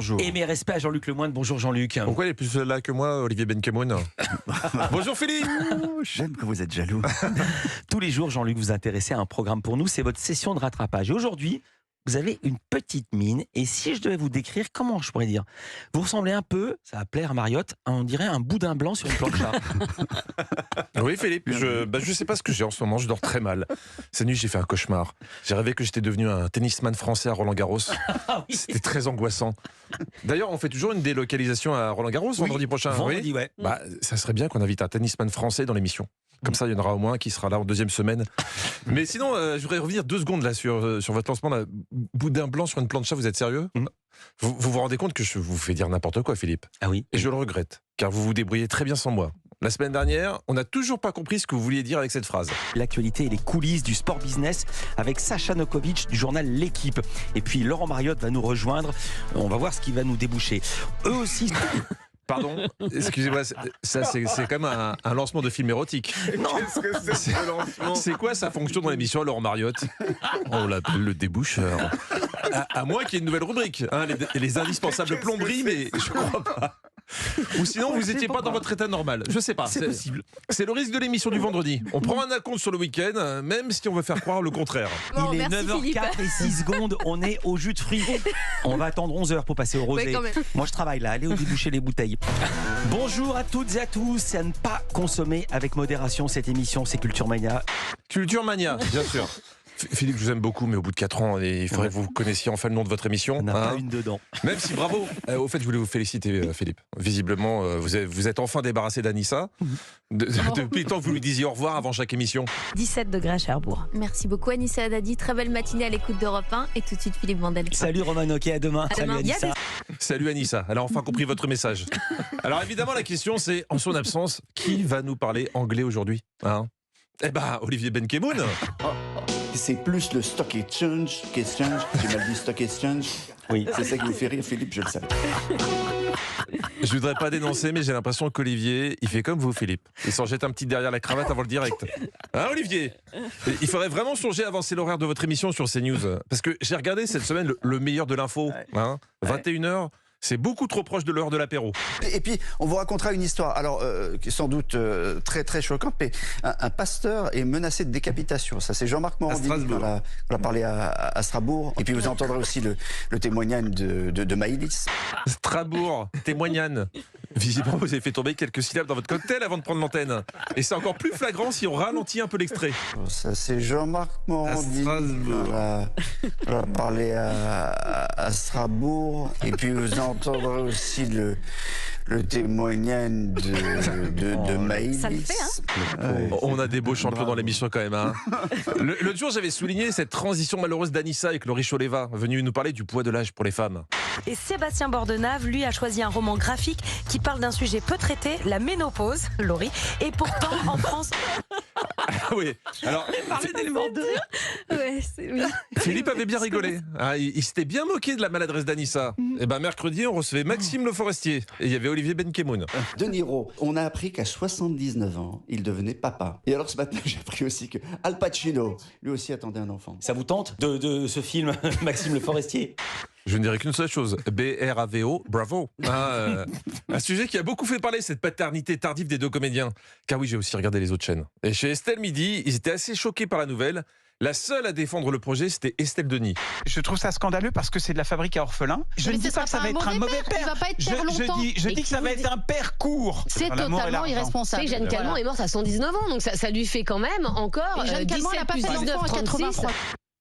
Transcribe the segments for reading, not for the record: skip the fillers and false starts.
Bonjour. Et mes respects à Jean-Luc Lemoyne. Bonjour Jean-Luc. Pourquoi il est plus là que moi, Olivier Benkemoun? Bonjour Philippe. J'aime que vous êtes jaloux. Tous les jours, Jean-Luc, vous intéressez à un programme pour nous. C'est votre session de rattrapage. Et aujourd'hui, vous avez une petite mine. Et si je devais vous décrire, comment je pourrais dire? Vous ressemblez un peu, ça va plaire à Mariotte, on dirait un boudin blanc sur une plancha. Oui Philippe, je sais pas ce que j'ai en ce moment, je dors très mal. Cette nuit j'ai fait un cauchemar. J'ai rêvé que j'étais devenu un tennisman français à Roland-Garros. Ah oui. C'était très angoissant. D'ailleurs on fait toujours une délocalisation à Roland-Garros vendredi prochain. Vendredi, Oui. ouais. Ça serait bien qu'on invite un tennisman français dans l'émission. Comme ça, il y en aura au moins un qui sera là en deuxième semaine. Mais sinon, je voudrais revenir 2 secondes là sur votre lancement. Là. Boudin blanc sur une plancha, vous êtes sérieux? Vous rendez compte que je vous fais dire n'importe quoi, Philippe? Ah oui. Et je le regrette, car vous vous débrouillez très bien sans moi. La semaine dernière, on n'a toujours pas compris ce que vous vouliez dire avec cette phrase. L'actualité et les coulisses du sport business avec Sacha Nokovic du journal L'Équipe. Et puis Laurent Mariotte va nous rejoindre. On va voir ce qui va nous déboucher. Eux aussi... Pardon, excusez-moi, ça c'est quand même un lancement de film érotique. Non. Qu'est-ce que c'est ce lancement? C'est quoi sa fonction dans l'émission, Laurent Mariotte? On l'appelle le déboucheur. À moins qu'il y ait une nouvelle rubrique, hein, les indispensables plomberies, mais je crois pas. Ou sinon, vous n'étiez pas dans votre état normal. Je sais pas. C'est possible. C'est le risque de l'émission du vendredi. On prend un acompte sur le week-end, même si on veut faire croire le contraire. Bon, Il est merci, 9h04 et 6 secondes, on est au jus de fruits. On va attendre 11h pour passer au rosé. Ouais, quand même. Moi je travaille là, allez au déboucher les bouteilles. Bonjour à toutes et à tous, et à ne pas consommer avec modération cette émission, c'est Culture Mania. Culture Mania, bien sûr. Philippe, je vous aime beaucoup, mais au bout de 4 ans, il faudrait que vous connaissiez enfin le nom de votre émission. On n'a pas une dedans. Même si, bravo. Au fait, je voulais vous féliciter, Philippe. Visiblement, vous êtes enfin débarrassé d'Anissa. Depuis le temps que vous lui disiez au revoir avant chaque émission. 17 degrés à Cherbourg. Merci beaucoup Anissa Haddadi, très belle matinée à l'écoute d'Europe 1 et tout de suite Philippe Vandel. Salut Romano, ok, à demain. À Salut demain. Anissa. Salut Anissa, elle a enfin compris votre message. Alors évidemment, la question c'est, en son absence, qui va nous parler anglais aujourd'hui, hein? Eh ben, Olivier Benkemoun. C'est plus le stock exchange qu'exchange. J'ai mal dit stock exchange. Oui. C'est ça qui vous fait rire, Philippe, je le sais. Je voudrais pas dénoncer, mais j'ai l'impression qu'Olivier, il fait comme vous, Philippe. Il s'en jette un petit derrière la cravate avant le direct. Hein, Olivier? Il faudrait vraiment songer à avancer l'horaire de votre émission sur CNews. Parce que j'ai regardé cette semaine le meilleur de l'info. Hein, 21h. C'est beaucoup trop proche de l'heure de l'apéro. Et puis, on vous racontera une histoire, alors, qui est sans doute très très choquante, mais un pasteur est menacé de décapitation. Ça, c'est Jean-Marc Morandini, on a parlé à Strasbourg. Et puis, vous entendrez aussi le témoignage de Maïlis. Strasbourg, témoignane. Visiblement, vous avez fait tomber quelques syllabes dans votre cocktail avant de prendre l'antenne. Et c'est encore plus flagrant si on ralentit un peu l'extrait. Ça, c'est Jean-Marc Morandini. On a parlé à Strasbourg. Et puis, vous entendrez aussi le témoignage de Maïlis. Ça le fait, hein? On a des beaux champions dans l'émission quand même. Hein. L'autre jour, j'avais souligné cette transition malheureuse d'Anissa avec Laurie Choleva, venue nous parler du poids de l'âge pour les femmes. Et Sébastien Bordenave, lui, a choisi un roman graphique qui parle d'un sujet peu traité, la ménopause, Laurie. Et pourtant, en France... Ah oui, alors Ouais, oui. Philippe avait bien rigolé. Ah, il s'était bien moqué de la maladresse d'Anissa. Et ben mercredi, on recevait Maxime Le Forestier. Et il y avait Olivier Benkemoun. De Niro, on a appris qu'à 79 ans, il devenait papa. Et alors ce matin, j'ai appris aussi que Al Pacino, lui aussi, attendait un enfant. Ça vous tente de ce film, Maxime Le Forestier? Je ne dirais qu'une seule chose, B-R-A-V-O, bravo. Un sujet qui a beaucoup fait parler, cette paternité tardive des 2 comédiens. Car oui, j'ai aussi regardé les autres chaînes. Et chez Estelle Midi, ils étaient assez choqués par la nouvelle. La seule à défendre le projet, c'était Estelle Denis. Je trouve ça scandaleux parce que c'est de la fabrique à orphelins. Je Mais ne dis ce pas que ça sera va pas être un un mauvais mauvais père. père. Il va pas être père longtemps. Je dis que ça va être un père court. C'est Dans l'amour et totalement l'argent. irresponsable. Jeanne Calment est morte à 119 ans, donc ça lui fait quand même encore Et Jeanne Calment, elle 17 a pas plus fait 19, d'enfant à 36. 83.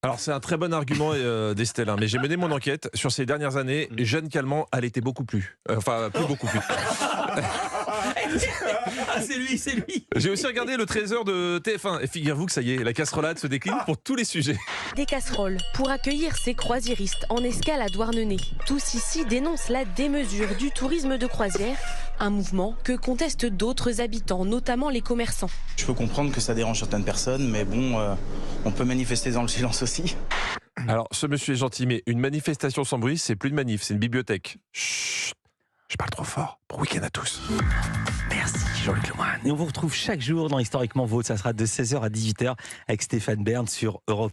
Alors c'est un très bon argument d'Estelle, hein, mais j'ai mené mon enquête sur ces dernières années. Jeanne Calment, elle était beaucoup plus. Beaucoup plus. Ah, c'est lui. J'ai aussi regardé le trésor de TF1. Et figurez-vous que ça y est, la casserolade se décline pour tous les sujets. Des casseroles pour accueillir ces croisiéristes en escale à Douarnenez. Tous ici dénoncent la démesure du tourisme de croisière, un mouvement que contestent d'autres habitants, notamment les commerçants. Je peux comprendre que ça dérange certaines personnes, mais bon, on peut manifester dans le silence aussi. Alors, ce monsieur est gentil, mais une manifestation sans bruit, c'est plus une manif, c'est une bibliothèque. Chut, je parle trop fort. Bon week-end à tous. Merci Jean-Luc Lemoyne. Et on vous retrouve chaque jour dans Historiquement Vôtre. Ça sera de 16h à 18h avec Stéphane Bern sur Europe 1.